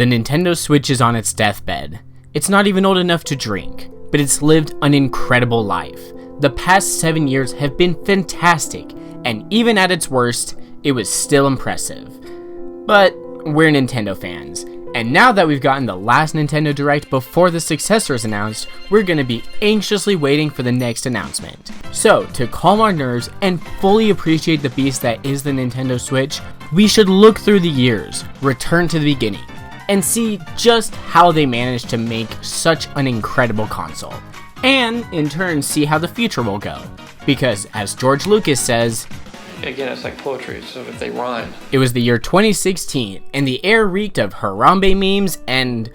The Nintendo Switch is on its deathbed. It's not even old enough to drink, but it's lived an incredible life. The past 7 years have been fantastic, and even at its worst, it was still impressive. But we're Nintendo fans, and now that we've gotten the last Nintendo Direct before the successor is announced, we're gonna be anxiously waiting for the next announcement. So, to calm our nerves and fully appreciate the beast that is the Nintendo Switch, we should look through the years, return to the beginning, and see just how they managed to make such an incredible console. And, in turn, see how the future will go. Because, as George Lucas says, again, it's like poetry, so if they rhyme. It was the year 2016, and the air reeked of Harambe memes and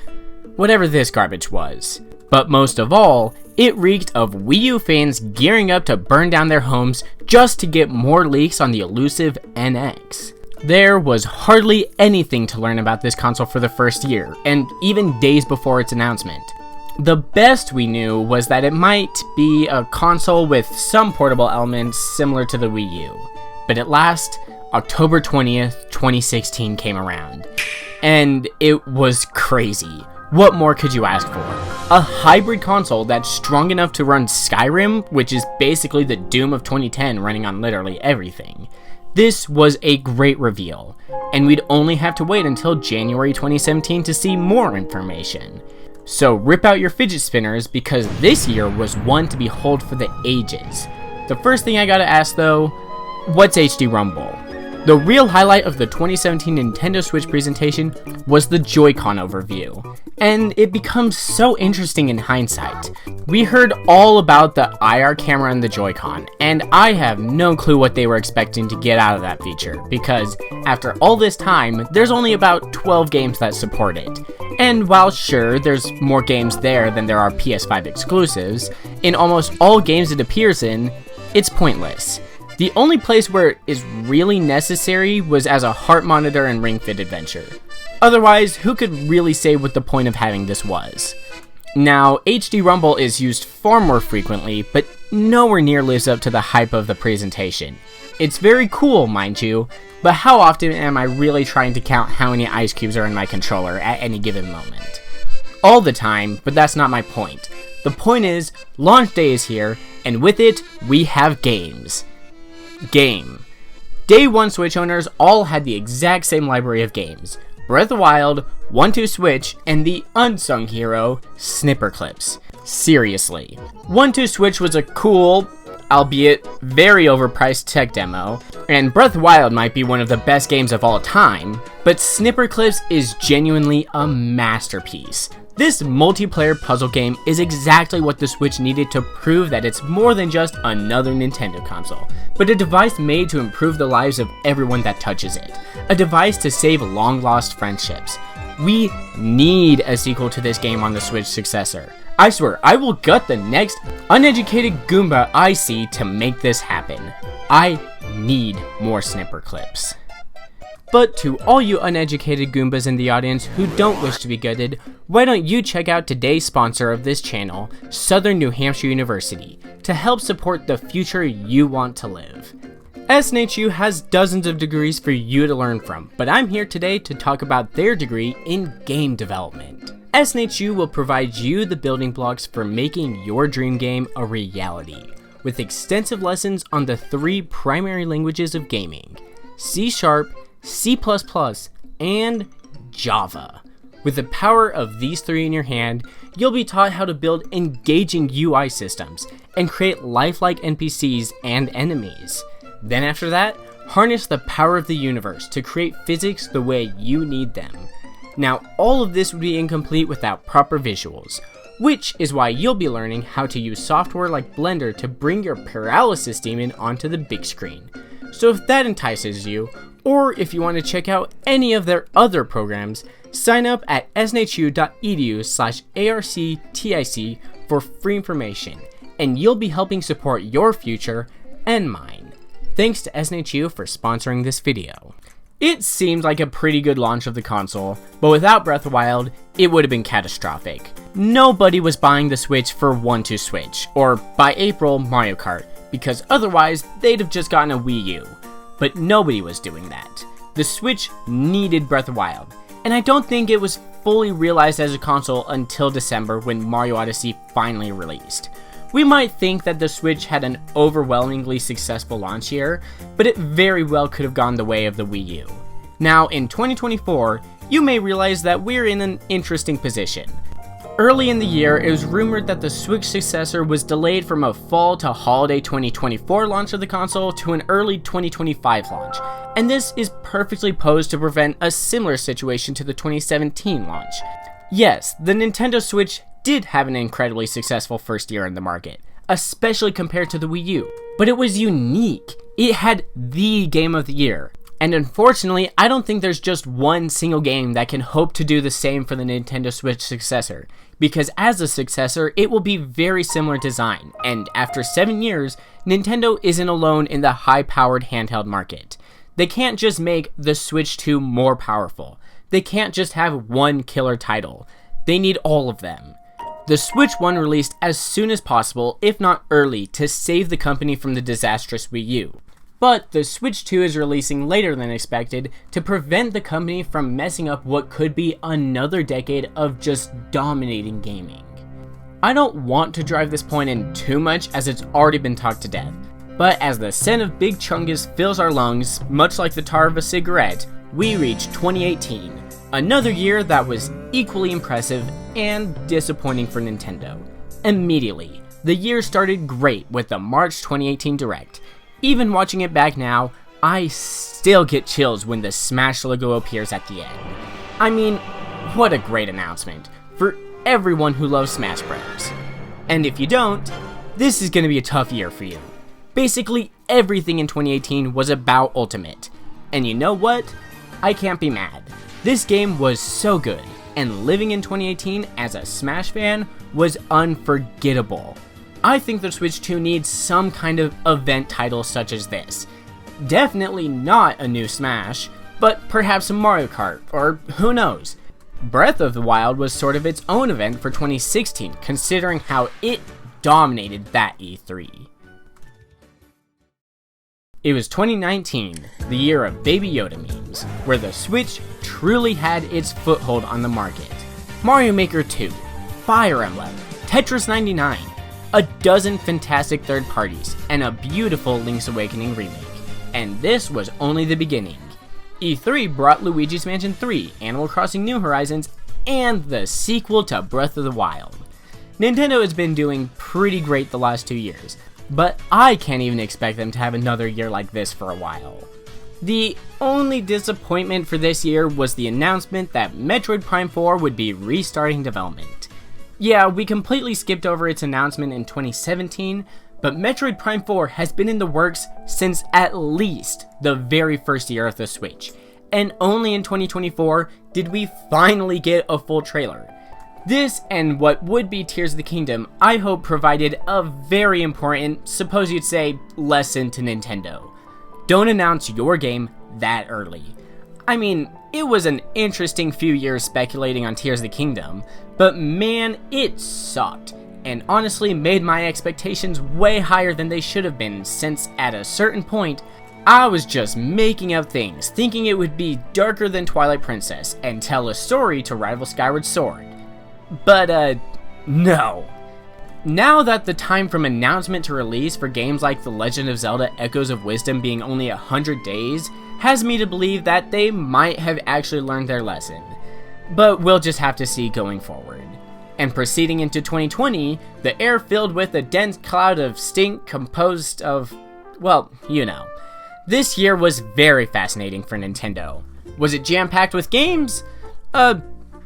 whatever this garbage was. But most of all, it reeked of Wii U fans gearing up to burn down their homes just to get more leaks on the elusive NX. There was hardly anything to learn about this console for the first year, and even days before its announcement. The best we knew was that it might be a console with some portable elements similar to the Wii U. But at last, October 20th, 2016 came around. And it was crazy. What more could you ask for? A hybrid console that's strong enough to run Skyrim, which is basically the Doom of 2010 running on literally everything. This was a great reveal, and we'd only have to wait until January 2017 to see more information. So rip out your fidget spinners, because this year was one to behold for the ages. The first thing I gotta ask though, what's HD Rumble? The real highlight of the 2017 Nintendo Switch presentation was the Joy-Con overview, and it becomes so interesting in hindsight. We heard all about the IR camera and the Joy-Con, and I have no clue what they were expecting to get out of that feature, because after all this time, there's only about 12 games that support it. And while sure, there's more games there than there are PS5 exclusives, in almost all games it appears in, it's pointless. The only place where it is really necessary was as a heart monitor and Ring Fit adventure. Otherwise, who could really say what the point of having this was? Now, HD Rumble is used far more frequently, but nowhere near lives up to the hype of the presentation. It's very cool, mind you, but how often am I really trying to count how many ice cubes are in my controller at any given moment? All the time, but that's not my point. The point is, launch day is here, and with it, we have games. Day 1 Switch owners all had the exact same library of games. Breath of the Wild, 1-2 Switch, and the unsung hero, Snipper Clips. Seriously. 1-2 Switch was a cool, albeit very overpriced tech demo, and Breath of the Wild might be one of the best games of all time, but Snipper Clips is genuinely a masterpiece. This multiplayer puzzle game is exactly what the Switch needed to prove that it's more than just another Nintendo console, but a device made to improve the lives of everyone that touches it. A device to save long-lost friendships. We need a sequel to this game on the Switch successor. I swear, I will gut the next uneducated Goomba I see to make this happen. I need more Snipper Clips. But to all you uneducated Goombas in the audience who don't wish to be gutted, why don't you check out today's sponsor of this channel, Southern New Hampshire University, to help support the future you want to live. SNHU has dozens of degrees for you to learn from, but I'm here today to talk about their degree in game development. SNHU will provide you the building blocks for making your dream game a reality, with extensive lessons on the 3 primary languages of gaming: C#, C++, and Java. With the power of these 3 in your hand, you'll be taught how to build engaging UI systems and create lifelike NPCs and enemies. Then after that, harness the power of the universe to create physics the way you need them. Now, all of this would be incomplete without proper visuals, which is why you'll be learning how to use software like Blender to bring your paralysis demon onto the big screen. So if that entices you, or if you want to check out any of their other programs, sign up at snhu.edu/arctic for free information, and you'll be helping support your future and mine. Thanks to SNHU for sponsoring this video. It seemed like a pretty good launch of the console, but without Breath of the Wild, it would have been catastrophic. Nobody was buying the Switch for 1-2 Switch, or by April, Mario Kart, because otherwise they'd have just gotten a Wii U. But nobody was doing that. The Switch needed Breath of the Wild, and I don't think it was fully realized as a console until December when Mario Odyssey finally released. We might think that the Switch had an overwhelmingly successful launch year, but it very well could have gone the way of the Wii U. Now, in 2024, you may realize that we're in an interesting position. Early in the year, it was rumored that the Switch successor was delayed from a fall to holiday 2024 launch of the console to an early 2025 launch, and this is perfectly posed to prevent a similar situation to the 2017 launch. Yes, the Nintendo Switch did have an incredibly successful first year in the market, especially compared to the Wii U, but it was unique. It had the game of the year. And unfortunately, I don't think there's just one single game that can hope to do the same for the Nintendo Switch successor, because as a successor, it will be very similar design, and after 7 years, Nintendo isn't alone in the high-powered handheld market. They can't just make the Switch 2 more powerful. They can't just have one killer title. They need all of them. The Switch 1 released as soon as possible, if not early, to save the company from the disastrous Wii U. But the Switch 2 is releasing later than expected to prevent the company from messing up what could be another decade of just dominating gaming. I don't want to drive this point in too much as it's already been talked to death, but as the scent of Big Chungus fills our lungs, much like the tar of a cigarette, we reach 2018, another year that was equally impressive and disappointing for Nintendo. Immediately, the year started great with the March 2018 Direct. Even watching it back now, I still get chills when the Smash logo appears at the end. I mean, what a great announcement for everyone who loves Smash Bros. And if you don't, this is going to be a tough year for you. Basically, everything in 2018 was about Ultimate. And you know what? I can't be mad. This game was so good, and living in 2018 as a Smash fan was unforgettable. I think the Switch 2 needs some kind of event title such as this. Definitely not a new Smash, but perhaps a Mario Kart, or who knows. Breath of the Wild was sort of its own event for 2016, considering how it dominated that E3. It was 2019, the year of Baby Yoda memes, where the Switch truly had its foothold on the market. Mario Maker 2, Fire Emblem, Tetris 99, a dozen fantastic third parties, and a beautiful Link's Awakening remake. And this was only the beginning. E3 brought Luigi's Mansion 3, Animal Crossing New Horizons, and the sequel to Breath of the Wild. Nintendo has been doing pretty great the last 2 years, but I can't even expect them to have another year like this for a while. The only disappointment for this year was the announcement that Metroid Prime 4 would be restarting development. Yeah, we completely skipped over its announcement in 2017, but Metroid Prime 4 has been in the works since at least the very first year of the Switch, and only in 2024 did we finally get a full trailer. This and what would be Tears of the Kingdom, I hope provided a very important, suppose you'd say, lesson to Nintendo. Don't announce your game that early. I mean, it was an interesting few years speculating on Tears of the Kingdom, but man, it sucked, and honestly made my expectations way higher than they should have been, since at a certain point, I was just making up things, thinking it would be darker than Twilight Princess, and tell a story to rival Skyward Sword. But, no. Now that the time from announcement to release for games like The Legend of Zelda Echoes of Wisdom being only 100 days, has me to believe that they might have actually learned their lesson. But we'll just have to see going forward. And proceeding into 2020, the air filled with a dense cloud of stink composed of, well, you know. This year was very fascinating for Nintendo. Was it jam-packed with games?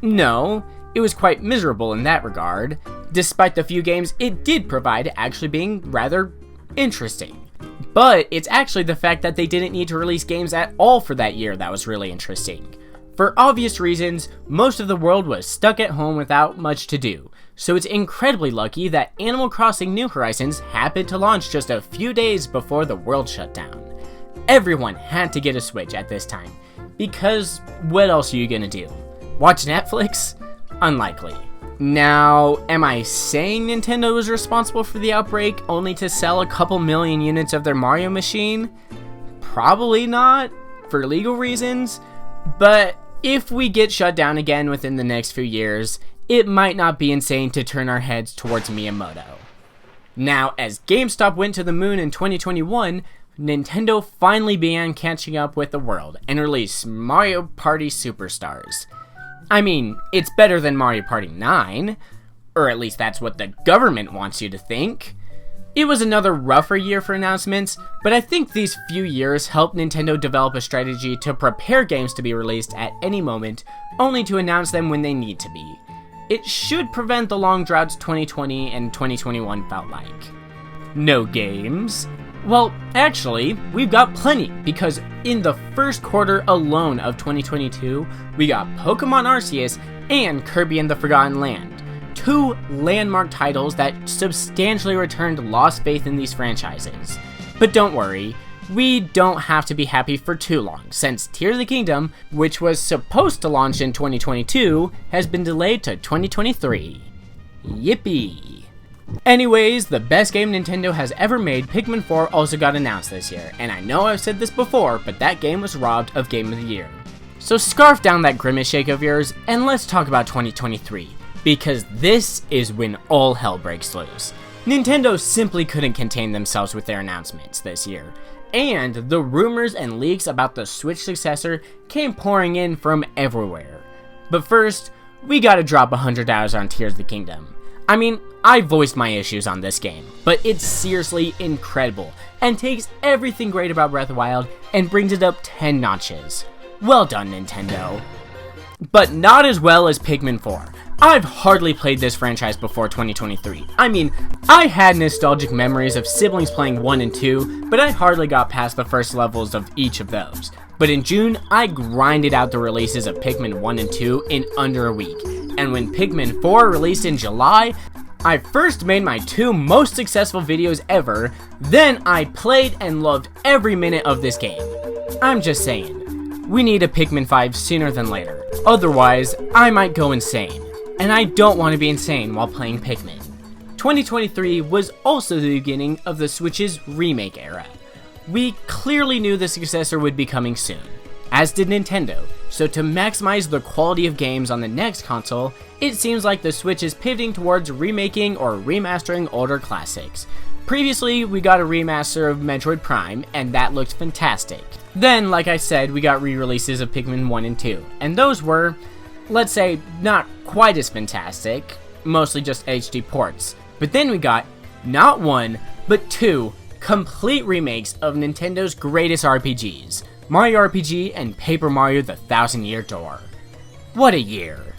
No. It was quite miserable in that regard, despite the few games it did provide actually being rather interesting. But it's actually the fact that they didn't need to release games at all for that year that was really interesting. For obvious reasons, most of the world was stuck at home without much to do, so it's incredibly lucky that Animal Crossing New Horizons happened to launch just a few days before the world shut down. Everyone had to get a Switch at this time, because what else are you gonna do? Watch Netflix? Unlikely. Now, am I saying Nintendo was responsible for the outbreak only to sell a couple million units of their Mario machine? Probably not, for legal reasons, but if we get shut down again within the next few years, it might not be insane to turn our heads towards Miyamoto. Now, as GameStop went to the moon in 2021, Nintendo finally began catching up with the world and released Mario Party Superstars. I mean, it's better than Mario Party 9, or at least that's what the government wants you to think. It was another rougher year for announcements, but I think these few years helped Nintendo develop a strategy to prepare games to be released at any moment, only to announce them when they need to be. It should prevent the long droughts 2020 and 2021 felt like. No games? Well, actually, we've got plenty, because in the first quarter alone of 2022, we got Pokemon Arceus and Kirby and the Forgotten Land, two landmark titles that substantially returned lost faith in these franchises. But don't worry, we don't have to be happy for too long, since Tears of the Kingdom, which was supposed to launch in 2022, has been delayed to 2023. Yippee! Anyways, the best game Nintendo has ever made, Pikmin 4, also got announced this year, and I know I've said this before, but that game was robbed of Game of the Year. So scarf down that grimace shake of yours, and let's talk about 2023, because this is when all hell breaks loose. Nintendo simply couldn't contain themselves with their announcements this year, and the rumors and leaks about the Switch successor came pouring in from everywhere. But first, we gotta drop $100 on Tears of the Kingdom. I mean, I voiced my issues on this game, but it's seriously incredible, and takes everything great about Breath of the Wild and brings it up 10 notches. Well done, Nintendo. But not as well as Pikmin 4. I've hardly played this franchise before 2023. I mean, I had nostalgic memories of siblings playing 1 and 2, but I hardly got past the first levels of each of those. But in June, I grinded out the releases of Pikmin 1 and 2 in under a week. And when Pikmin 4 released in July, I first made my 2 most successful videos ever, then I played and loved every minute of this game. I'm just saying, we need a Pikmin 5 sooner than later, otherwise I might go insane, and I don't want to be insane while playing Pikmin. 2023 was also the beginning of the Switch's remake era. We clearly knew the successor would be coming soon, as did Nintendo, so to maximize the quality of games on the next console, it seems like the Switch is pivoting towards remaking or remastering older classics. Previously, we got a remaster of Metroid Prime, and that looked fantastic. Then, like I said, we got re-releases of Pikmin 1 and 2, and those were, let's say, not quite as fantastic, mostly just HD ports. But then we got, not 1, but 2 complete remakes of Nintendo's greatest RPGs, Mario RPG and Paper Mario: The Thousand Year Door. What a year!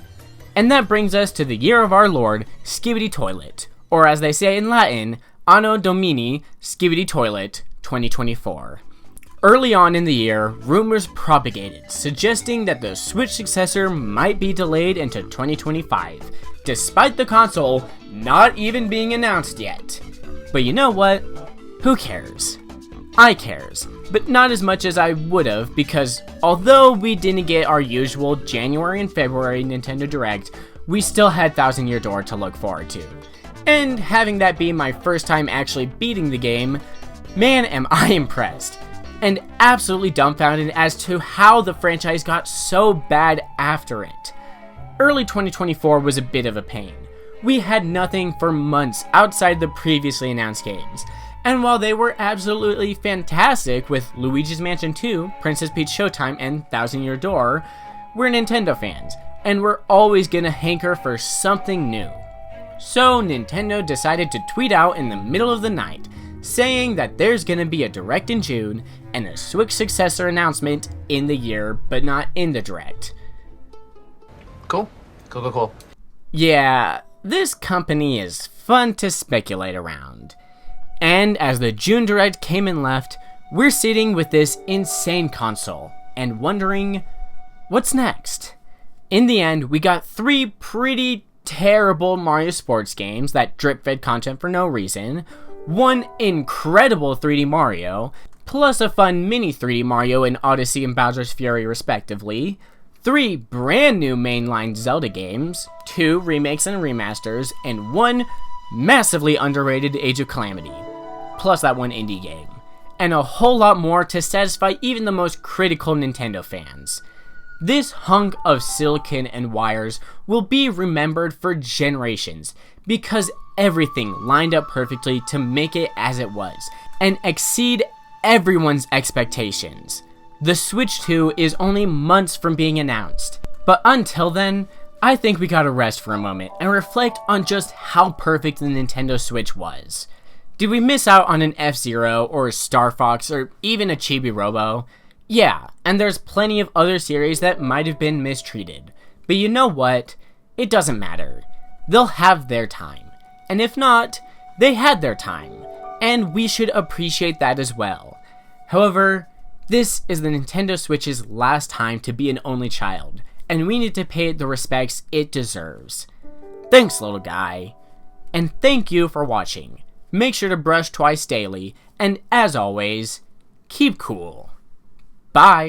And that brings us to the year of our Lord, Skibidi Toilet, or as they say in Latin, Anno Domini Skibidi Toilet 2024. Early on in the year, rumors propagated, suggesting that the Switch successor might be delayed into 2025, despite the console not even being announced yet. But you know what? Who cares? I cares, but not as much as I would've, because although we didn't get our usual January and February Nintendo Direct, we still had Thousand Year Door to look forward to. And having that be my first time actually beating the game, man am I impressed, and absolutely dumbfounded as to how the franchise got so bad after it. Early 2024 was a bit of a pain. We had nothing for months outside the previously announced games. And while they were absolutely fantastic with Luigi's Mansion 2, Princess Peach Showtime, and Thousand Year Door, we're Nintendo fans, and we're always gonna hanker for something new. So Nintendo decided to tweet out in the middle of the night, saying that there's gonna be a Direct in June, and a Switch successor announcement in the year, but not in the Direct. Cool. Yeah, this company is fun to speculate around. And as the June Direct came and left, we're sitting with this insane console and wondering, what's next? In the end, we got 3 pretty terrible Mario sports games that drip-fed content for no reason, 1 incredible 3D Mario, plus a fun mini 3D Mario in Odyssey and Bowser's Fury respectively, 3 brand new mainline Zelda games, 2 remakes and remasters, and 1 massively underrated Age of Calamity, plus that 1 indie game, and a whole lot more to satisfy even the most critical Nintendo fans. This hunk of silicon and wires will be remembered for generations because everything lined up perfectly to make it as it was and exceed everyone's expectations. The Switch 2 is only months from being announced, but until then, I think we gotta rest for a moment and reflect on just how perfect the Nintendo Switch was. Did we miss out on an F-Zero or Star Fox or even a Chibi Robo? Yeah, and there's plenty of other series that might have been mistreated. But you know what? It doesn't matter. They'll have their time. And if not, they had their time. And we should appreciate that as well. However, this is the Nintendo Switch's last time to be an only child, and we need to pay it the respects it deserves. Thanks, little guy. And thank you for watching. Make sure to brush twice daily, and as always, keep cool. Bye!